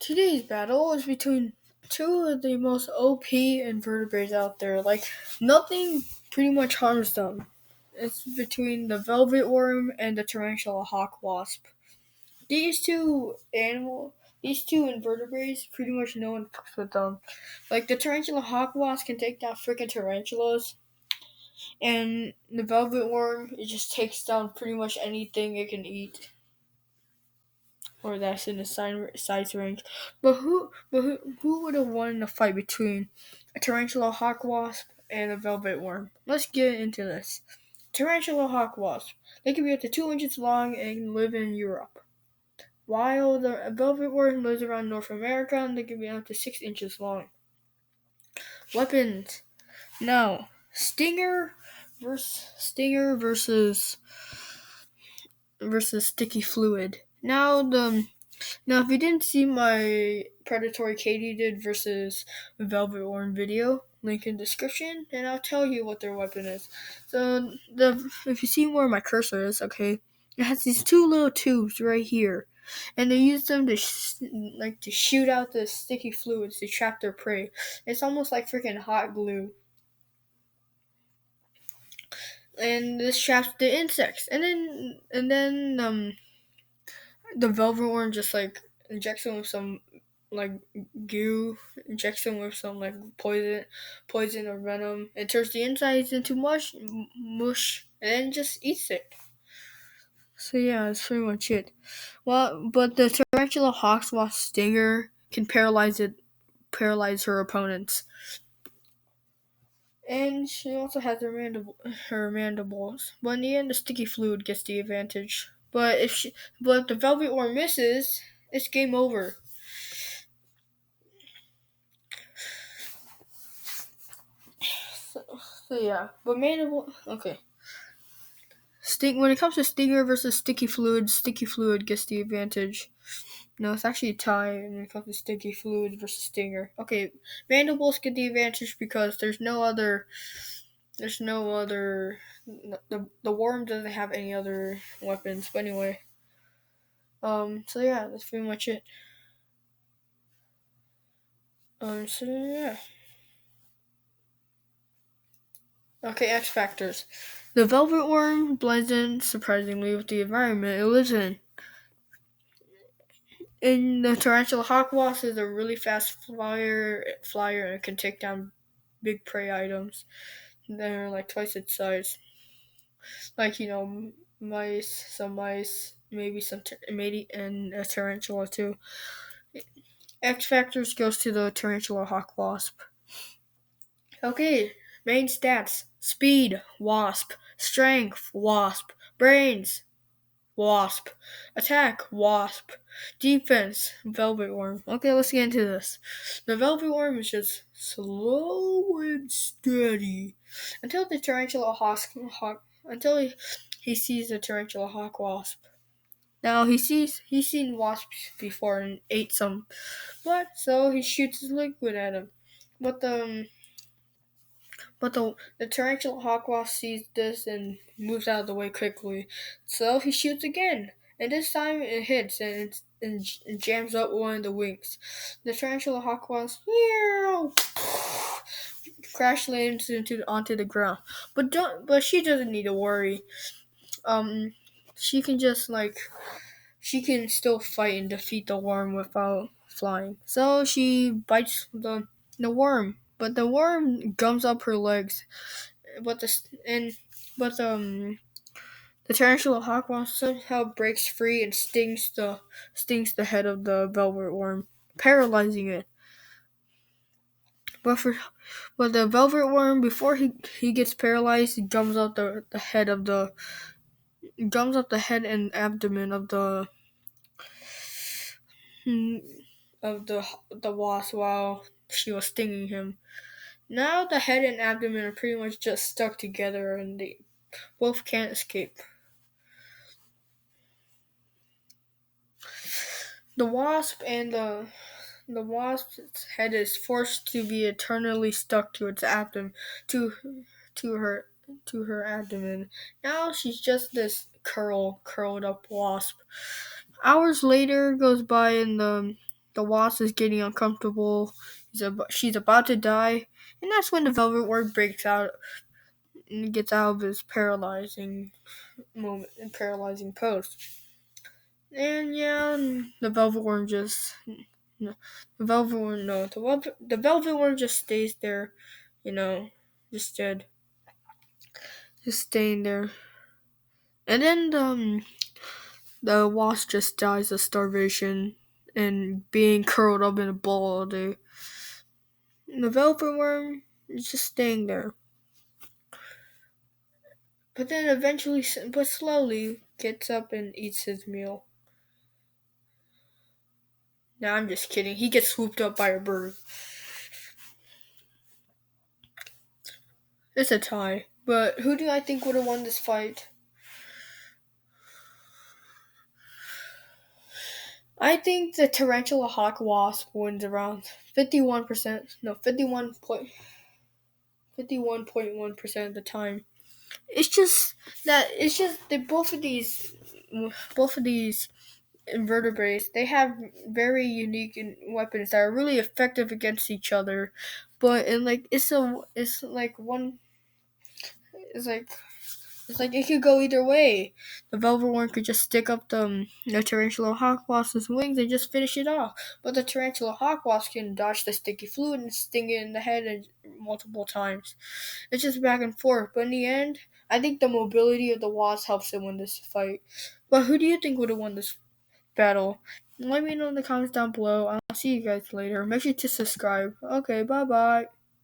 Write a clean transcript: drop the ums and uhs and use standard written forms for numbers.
Today's battle is between two of the most OP invertebrates out there. Nothing pretty much harms them. It's between the velvet worm and the tarantula hawk wasp. These two invertebrates, pretty much no one fucks with them. Like the tarantula hawk wasp can take down freaking tarantulas, and the velvet worm it just takes down pretty much anything it can eat or that's in the size range. Who would have won in a fight between a tarantula hawk wasp and a velvet worm? Let's get into this. Tarantula hawk wasp. They can be up to 2 inches long and live in Europe. While the velvet worm lives around North America and they can be up to 6 inches long. Weapons. Now, Stinger versus sticky fluid. Now, if you didn't see my predatory Katydid versus velvet worm video, link in description, and I'll tell you what their weapon is. So if you see where my cursor is, okay, it has these two little tubes right here, and they use them to to shoot out the sticky fluids to trap their prey. It's almost like freaking hot glue. And this traps the insects, and then the velvet worm just injects them with some like goo, injects them with some poison or venom. It turns the insides into mush, and then just eats it. So yeah, that's pretty much it. Well, but the tarantula hawk wasp stinger can paralyze her opponents. And she also has her mandibles. But in the end, the sticky fluid gets the advantage. But if the velvet worm misses, it's game over. So yeah, but mandible. Okay. When it comes to stinger versus sticky fluid gets the advantage. No, it's actually a tie when it comes to sticky fluid versus stinger. Okay, mandibles get the advantage because there's no other. The worm doesn't have any other weapons. But anyway, so yeah, that's pretty much it. So yeah. Okay, X factors. The velvet worm blends in surprisingly with the environment it lives in. And the tarantula hawk wasp is a really fast flyer and can take down big prey items. They're like twice its size. Mice, maybe and a tarantula too. X factors goes to the tarantula hawk wasp. Okay, main stats: speed, wasp; strength, wasp; brains, wasp; attack, wasp; defense, velvet worm. Okay, let's get into this. The velvet worm is just slow and steady until the tarantula hawk until he sees the tarantula hawk wasp. Now he's seen wasps before and ate some, but so he shoots his liquid at him. But the tarantula hawk wasp sees this and moves out of the way quickly. So he shoots again, and this time it hits and jams up one of the wings. The tarantula hawk wasp crash lands onto the ground. But she doesn't need to worry. Um, she can she can still fight and defeat the worm without flying. So she bites the worm, but the worm gums up her legs. But the tarantula hawk wasp somehow breaks free and stings the head of the velvet worm, paralyzing it. But for but the velvet worm, before he gets paralyzed, he gums up the head and abdomen hmm, of the wasp while she was stinging him. Now the head and abdomen are pretty much just stuck together, and they both can't escape. The wasp and the wasp's head is forced to be eternally stuck to its abdomen, to to her to her abdomen. Now she's just this curled up wasp. Hours later goes by and the wasp is getting uncomfortable. She's about to die, and that's when the velvet worm breaks out and gets out of his paralyzing moment and paralyzing pose. And yeah, the velvet worm just no, the velvet worm no the velvet worm just stays there, you know, just dead, just staying there. And then the wasp just dies of starvation and being curled up in a ball all day. And the velvet worm is just staying there, but then eventually, but slowly, gets up and eats his meal. Nah, I'm just kidding. He gets swooped up by a bird. It's a tie. But who do I think would have won this fight? I think the tarantula hawk wasp wins around 51%. No, 51.1% of the time. It's just that both of these invertebrates, they have very unique weapons that are really effective against each other. But and like it's like one it's like It's like it could go either way. The velvet worm could just stick up the tarantula hawk wasp's wings and just finish it off. But the tarantula hawk wasp can dodge the sticky fluid and sting it in the head multiple times. It's just back and forth. But in the end, I think the mobility of the wasp helps it win this fight. But who do you think would have won this battle? Let me know in the comments down below. I'll see you guys later. Make sure to subscribe. Okay, bye bye.